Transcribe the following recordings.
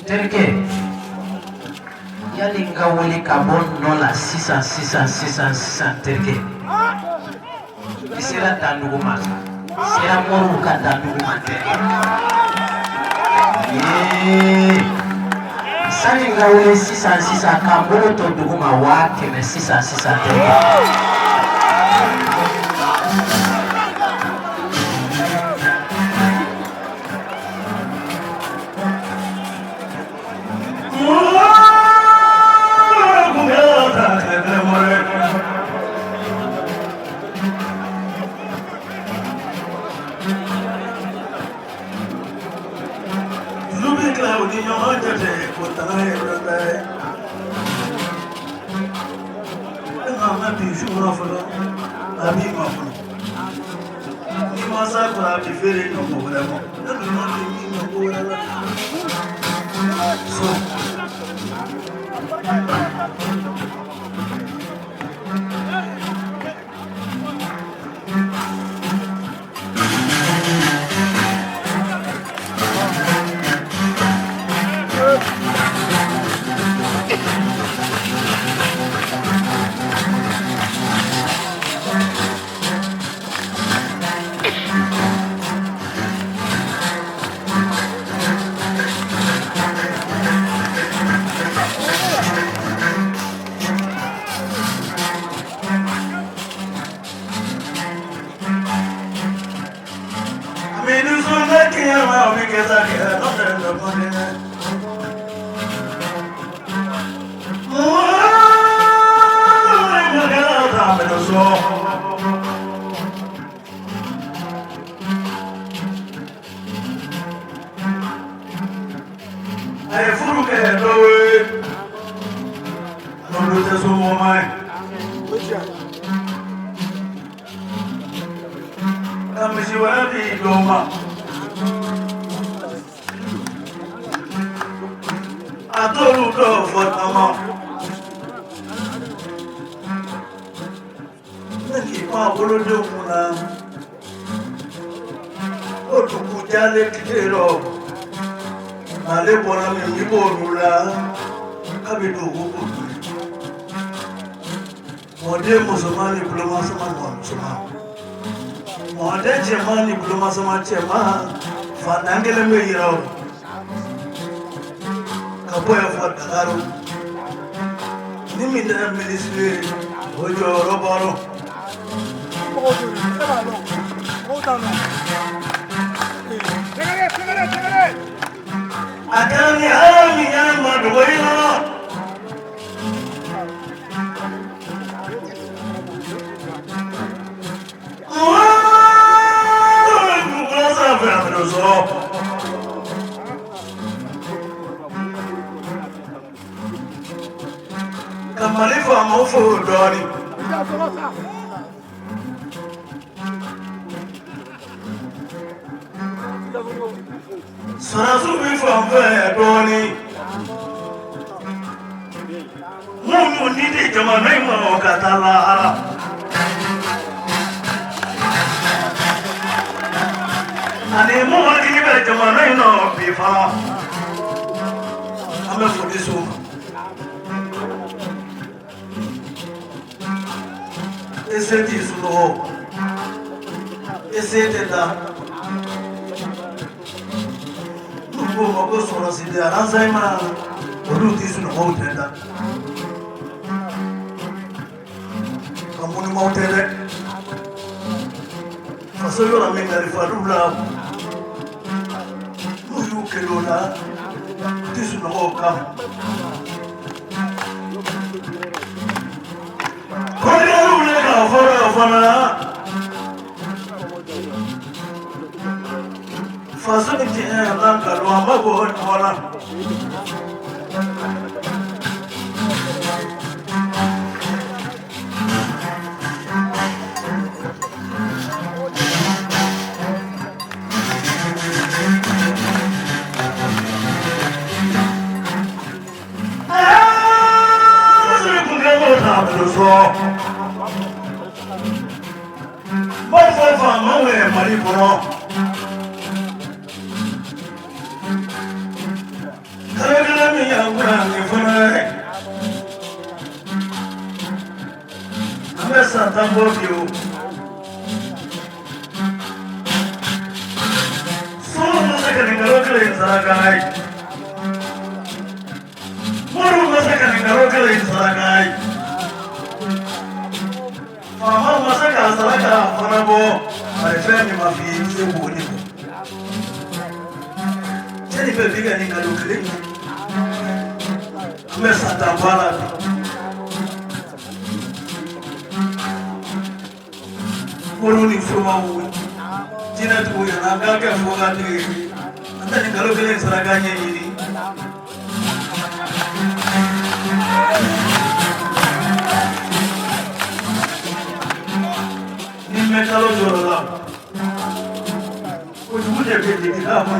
Terke yali nga wuli ka bon nola sisan terke isira dandugu ma sira moru ka dandugu ma terke sani nga wuli sisan ka bolo to dugu ma wa keme sisan terke Esse disco Esse da Nugo Mogo sono si de Alzheimer Ruti sono molte da Amuni molte Fasoyo la menga rifarula Nuyu kelola Tisu no okam Korea ulega fora façon de dire un calme à bon voilà Tambokio solo masaka ningarokala insaragai moro masaka ningarokala insaragai mama masaka saraka fanabo arefani mafi sebuni cheni bebiga ningarokala amesa tambala Moruni Fumawu, Tina Tuya, Nagaka Fogati, and then Galogan Saraganya. In Metalo Jorola, which would have been the Hamu.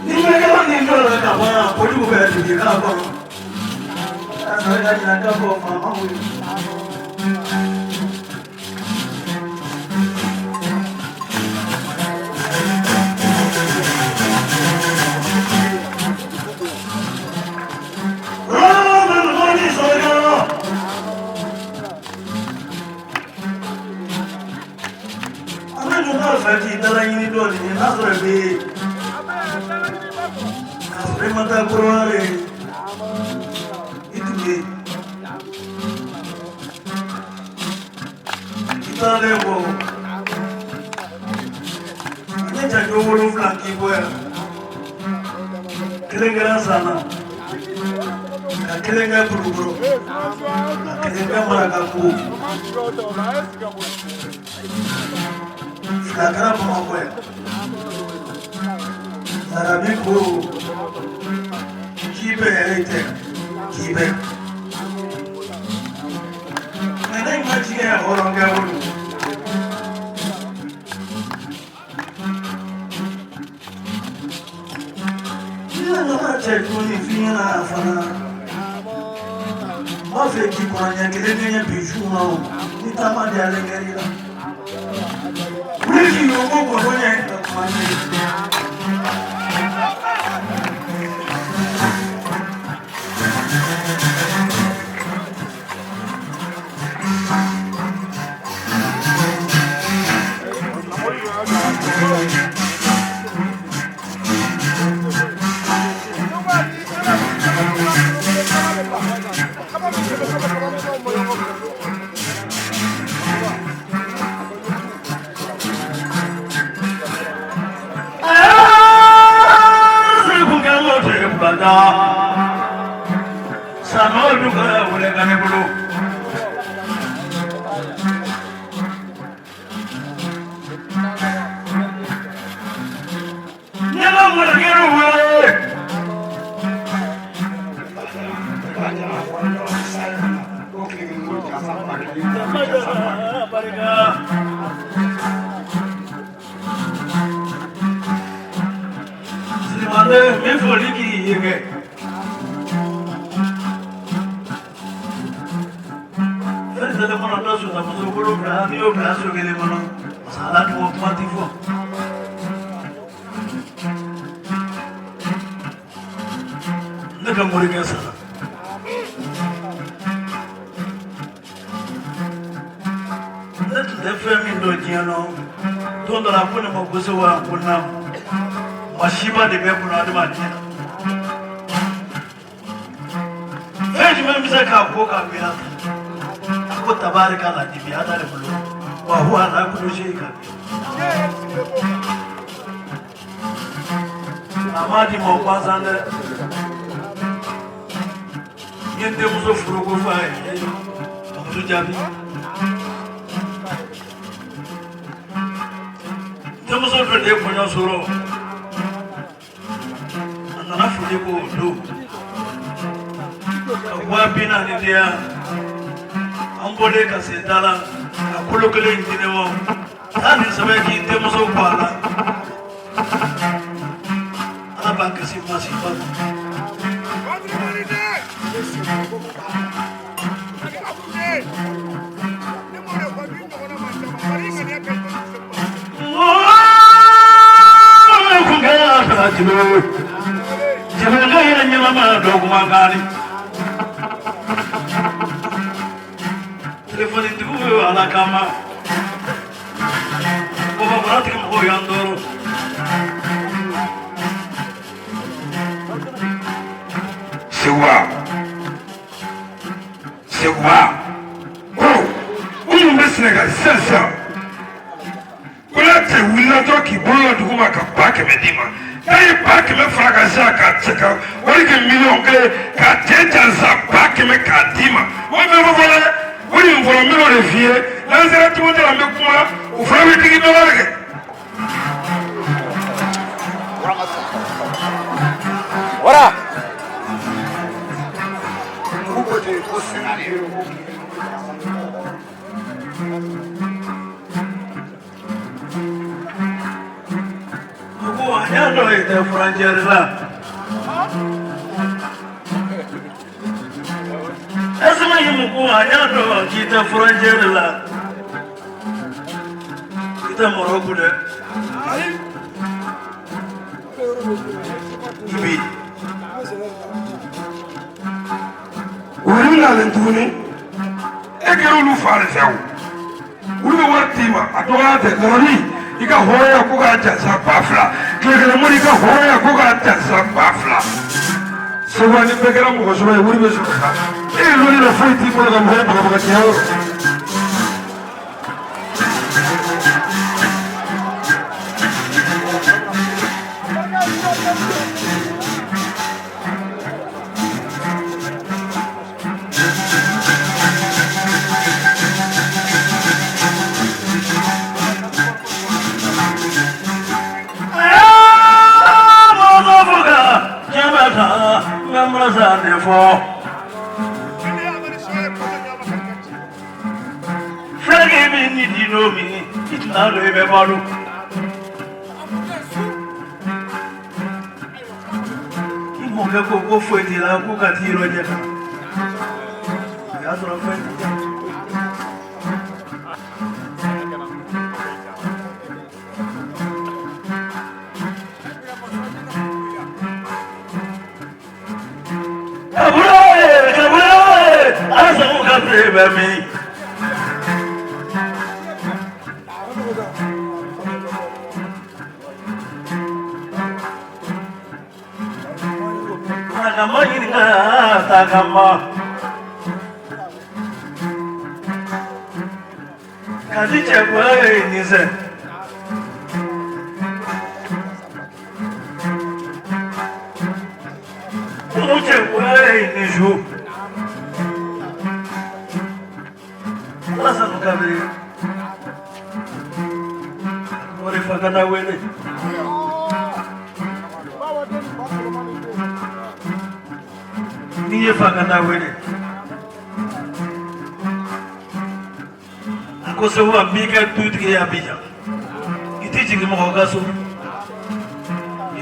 In Megalan Jorola, what you were to be Hamu. Saya nak kau mahu. Ramai mani saya. Anak juga fakir dalam ini dua ini nasrabi. Nasrabi mata Quran. Italemo Ini jago wulu flanki boya Kelenga sana Kelenga buru Kelenga marakaku Flakara pama boya Zarabiku Kibe erite Kibe Nana imagine ya horonga wulu Tuni fina fana Mafe ki kwanya kelenge bishuma ni tama de alengerira Wiki yomo konya kwanya Sama juga boleh kami dulu. Jangan bergerak boleh. Selamat menfoliki ye. Saya mana tahu sudah masuk bulu berani, berasal ke mana? Masalah tu mati fu. Nak kamu ni salah. femi ndo jiano tondo la kuna maguso wa kuna mashiba de bebu na adama dina feji mimi saka ko ka bila ko tabaraka la dibi hada le bulu wa huwa la kudoshika amadi mo kwazande yende muso furugo fa muso jabi muso fede ko nyo soro anana fudi ko do wa bina ni dia ambole ka se dala akolo kele ndine wo tani sabe ki te muso kwala aba kasi masiba Jibanga ina nyama dogo mangani telefoni ndugu ala kama baba barati mko yandoro sewa uyu mesnega sasa kulate wila toki bolo duguma ka bake medima ay bake me fraga zaka tsaka wali ke million ke ka teta za bake me kadima wo me vola wali mvola melo de vie lanzera tumote la me kuma ufrawe tiki no wale ora ukote kusinali Yando ite frangere la Esma yimuku yando ite frangere la Ite moroku de Ibi Urina lentuni Egero lu fare sewu Ulu watima adorate lori Ika hoya kuga jasa bafla Kekele muri ika hoya kuga jasa bafla Sewa ni pekera muko soba uri beso kaka lori na fuiti kwa nga mhe baka tiao Frage me ni di no mi itna lo be balu Imo ke ko fo di la ko ka ti ro je ka Ya so fo me Agama ini kata agama Kadi cakwa ini se Kamu cakwa ini ju Alasan kabiri Ore fakana wele Niye fakana wele Ako se wa mika tuti ya bija Iti jingi mo gaso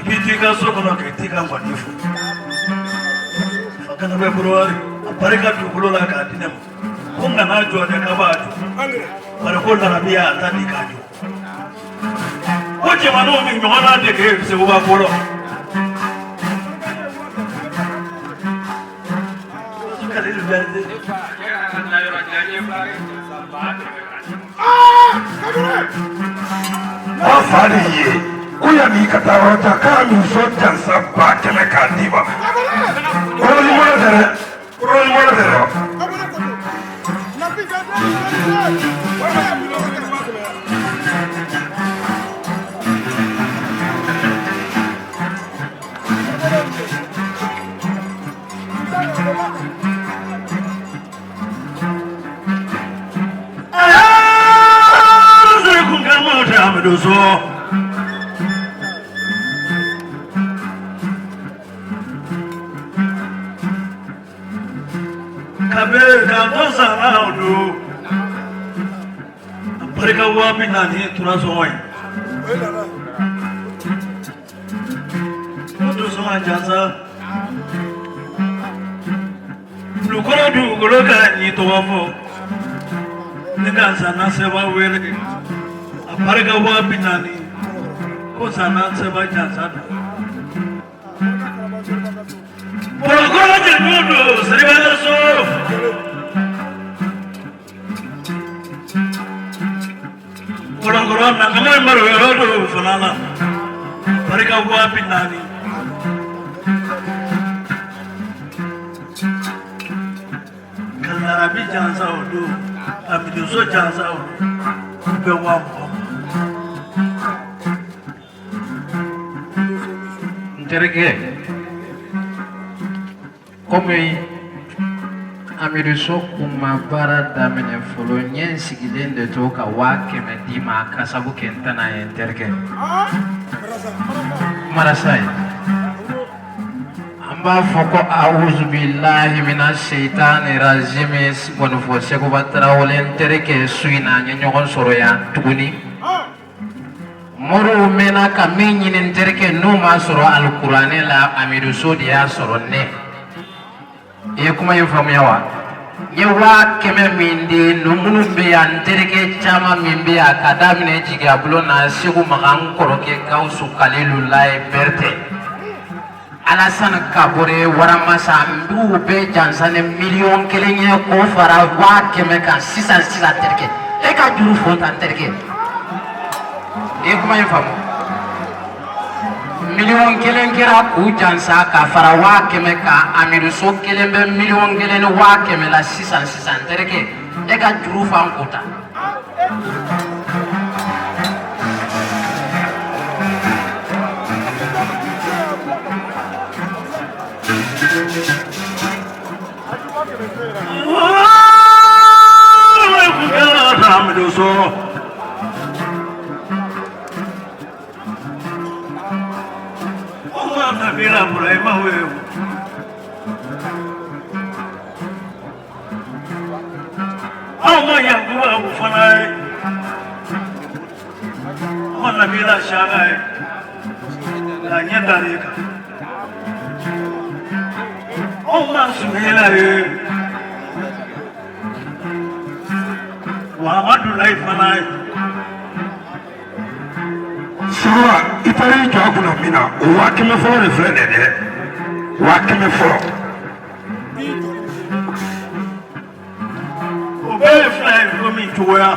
Ibi tika so kono ke tika ngwanifu Fakana be burwari apareka tukulo la ka dinamo Kunga najua de kabatu Wanakonda rabia atani kajo Wache manomi nyona de ke se uba kolo Kale Afaliye kuya mi katarota kami soja sabba keme kandiba Roli mona dere Comme Amiruso kuma bara damene folo nyen sigilen de to ka wake medima kasabu kentana enterke marasai amba foko a'udzu billahi minash shaitani rajim wonu fo seko batara wolen terke suina nyogon soro ya tuguni moro mena kaminyi nenterke numa soro alqur'ane la Amiruso dia soro ne e kuma informe yawa yewa keme mindi numunu be antereke chama mimbe akadamine jiga blona sigu magan koroke kausu kalilu lai berte alasan kabore warama sambu be jansane million kelenye ko fara wa keme kan sisa terke e ka juru fonta terke e kuma informe million kelen kira ku jansa ka fara wa keme ka Amiruso kelen be million kelen wa keme la sisan terke e ka juru fan kota Bila mulai mahu Allah yang gua bufanai mana bila syarai hanya dari Allah subhanahu wa madulai fanai Sura itari jaguna mina wa keme fo reflene de wa keme fo Obey fly coming to where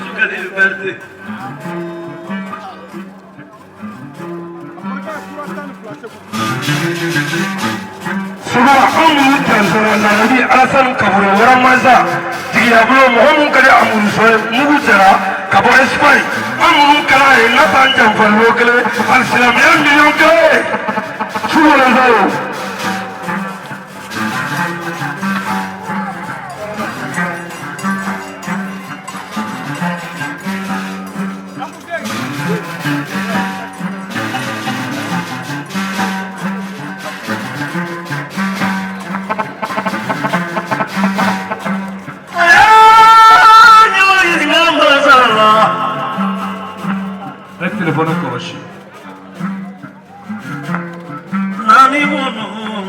Suka liberty Sura amu tanzara na nabi alasan kabure waramaza diablo mohon kale Amiruso mugu jara kabo Espagne amu kala e natan jamfal lokale al islamiyya million kale sura zayo telefono conosci Nani mono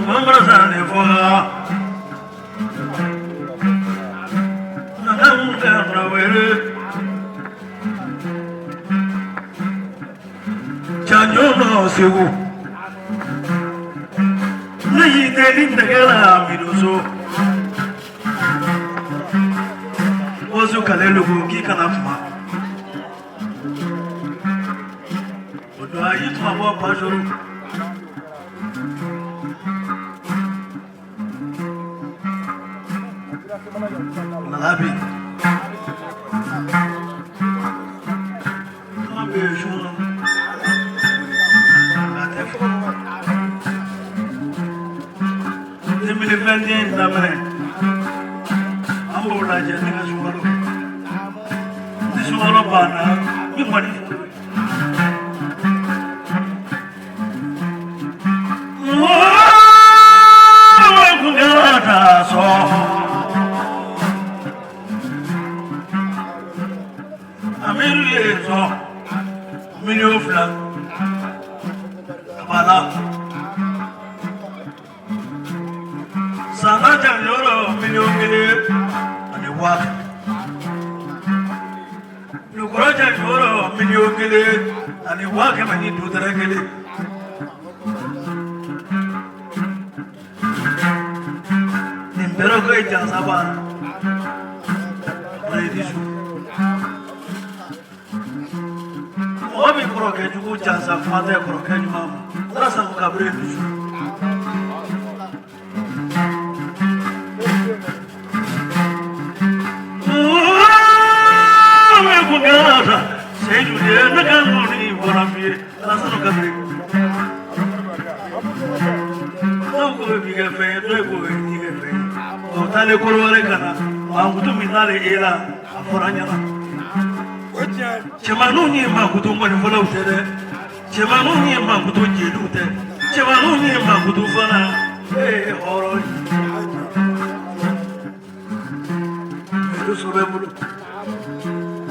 mamrazane fola Nanam terna wele Chanyo no sigu yi ne ni kala mi do so ozu kalelu ko ki kana kuma odo ayi tuma bo pa joro Malabi Malabi shuna Gatef 2021 damane Ambo la jeni ga suwaro Di suwaro bana mi mani So Amiru million flan Abala Sana Janoro million and a walk Lukura Janoro million and a walk and you do the regular Nimberogo Jasaba Ladies Obi kroke jugu jansa fate kroke nyuma rasa mukabre dusu me kugara seju de nakanoni bonafie rasa mukabre Ogo biga fe dogo biga fe o tale korore kana mangutu minale ela aforanya Chemanu ni makutu mwani fana utere Chemanu ni makutu jedu ute Chemanu ni makutu fana horoi Medu sobe mulu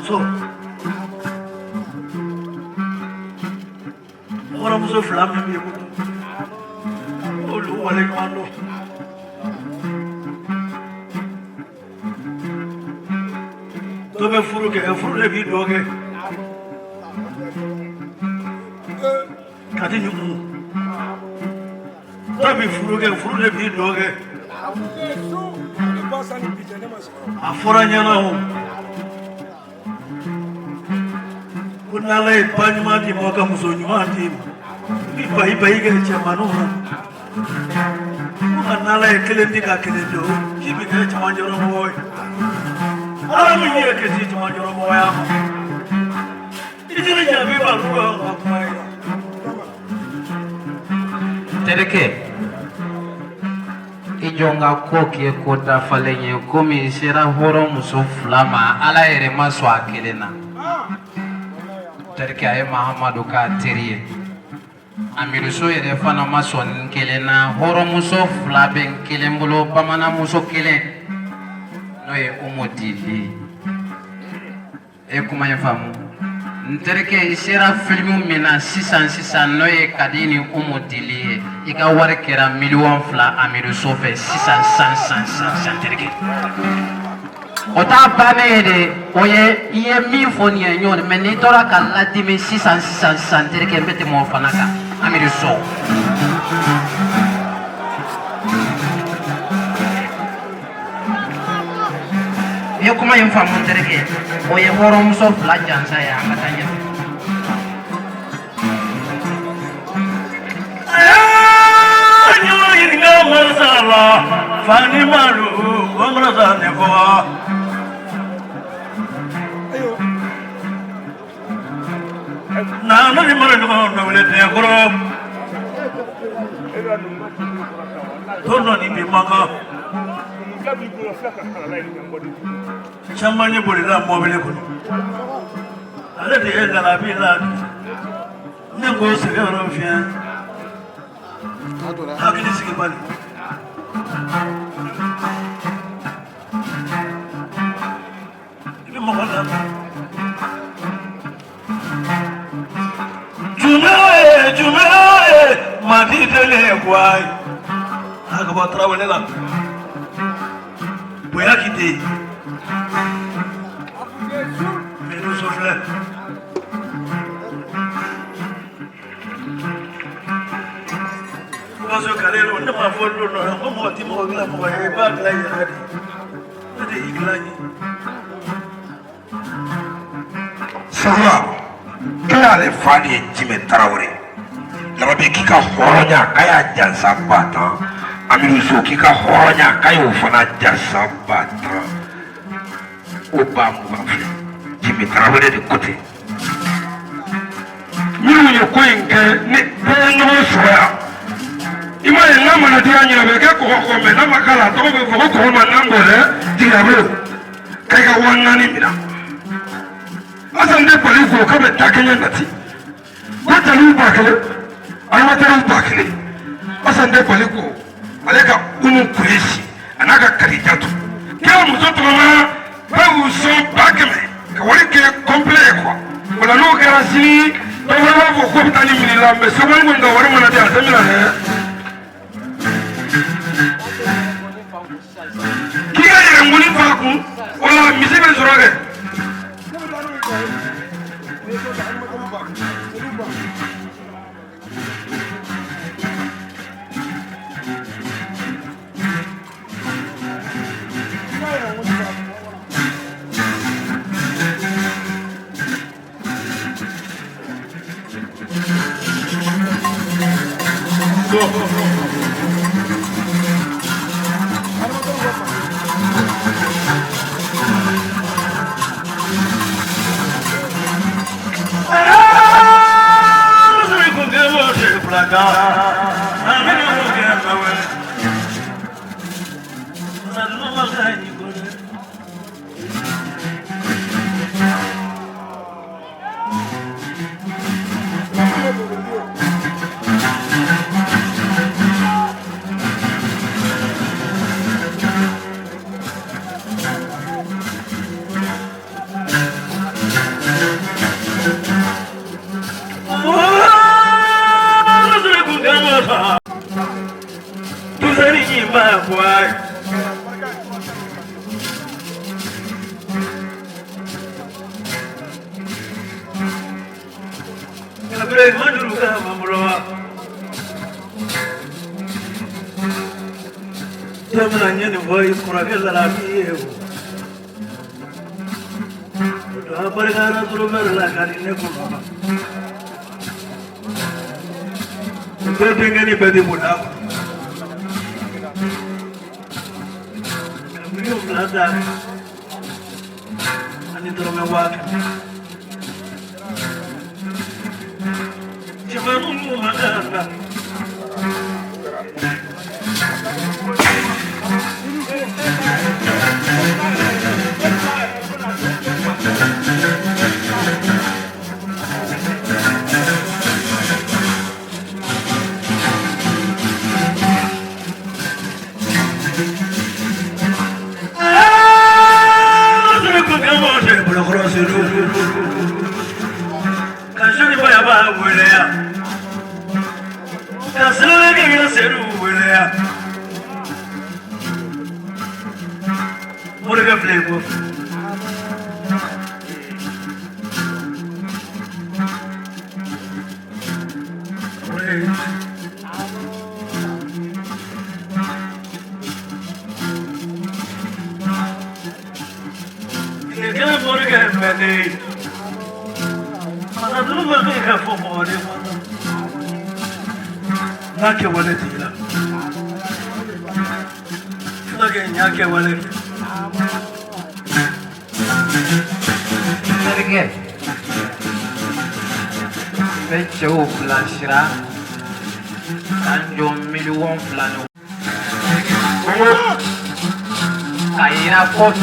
So Hora muso flame mi kutu Olu wale kwano Tobe furu ke furu le bi doge Kati ni mu Tobe furu le bi doge Afora nyana ho Kuna le panima di moka muso nyuma di Bi bai ke chamanu Kuna le kelendi ka kelendo Kibi ke chamanjoro boy Ami ye ke si chamanjoro boy Ijiri jabi baluwa akwai Tereke Ijonga koki kota falenye komi sera horo muso flama ala ere maswa kelena Tereke aye Muhammadu ka teriye Amiruso ere fana maswa kelena horo muso flaben kelembolo pamana muso kelen Noye umodili Kuma yafamu Ntereke sera filmu mina sisan noye kadini umodili Ika wari kera million fla Amiruso fe sisan tereke Ota bane de oye iye mi foni ye nyon men ni tora ka ladimi sisan tereke mbete mo fanaka Amiruso Yo kuma yafamu tereke oye horo muso fla jansa ya katanya Marsala Fani Maru Gomraza Nevoa Nana ni Maru Gomraza Nevoa Tono ni Bimanga Chamani Bolila Mobile Ale de la Villa Nengo Segaro Fian Hakili Sigibali Ibi Mokola Jume Madidele Kwai Akaba Travelela Boya Kite Medu Sofle baso kalelo ne ma fondo no mo ti mo gila mo e ba gila ya hadi ade iglani sama kaya le fadi Jimé Traoré lama be kika horonya kaya jansa bata Amidou Sow kika horonya kaya fana jansa bata o ba mu ba fe Jimé Traoré de côté minnu ye ko in kɛ ni bɛɛ ye ɲɔgɔn sɔrɔ yan i m'a ye n'a mana diya ɲinɛ bɛ kɛ kɔgɔ mɛ n'a ma k'a la a tɔgɔ bɛ fɔ ko kɔgɔ ma n'an bɔ dɛ tigabolo k'a ka 4,000 minɛ Assane tɛ bali ko k'a bɛ da kɛɲɛ nati ko jaliw 1,000 alimatɛriw 1,000 Assane tɛ bali ko ale ka Umu Kuresi a n'a ka Kadijatu kɛra muso tɔgɔma bɛɛ y'u sɔn 100,000 ka wari kɛ complet ye quoi wala n'o kɛra sini dɔw b'a fɔ ko bɛ taa ni minɛ la mais sɛbɛnni kɔni ka wari mana di a tɛ minɛ dɛ k'i ka yɛrɛngoni fa kun wala misi bɛ sɔrɔ dɛ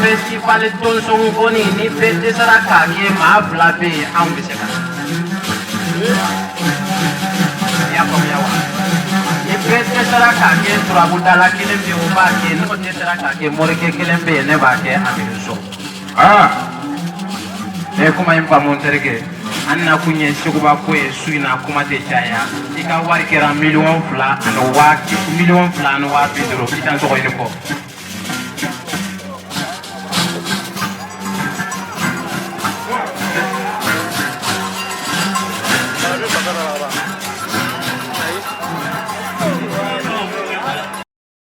festival tonson boni ni fete sara kage ma blabe an bi se ka ya ko ya wa ni fete sara kage turabu dala kelen be o ba ke no te sara kage morike kelen be ne ba ke Amidou Sow e kuma in pa mon terke anna kunye sikuba ko e suina kuma te chaya ika wari kera 2 million fla ano wa 2 million fla no wa bidro kitan so ko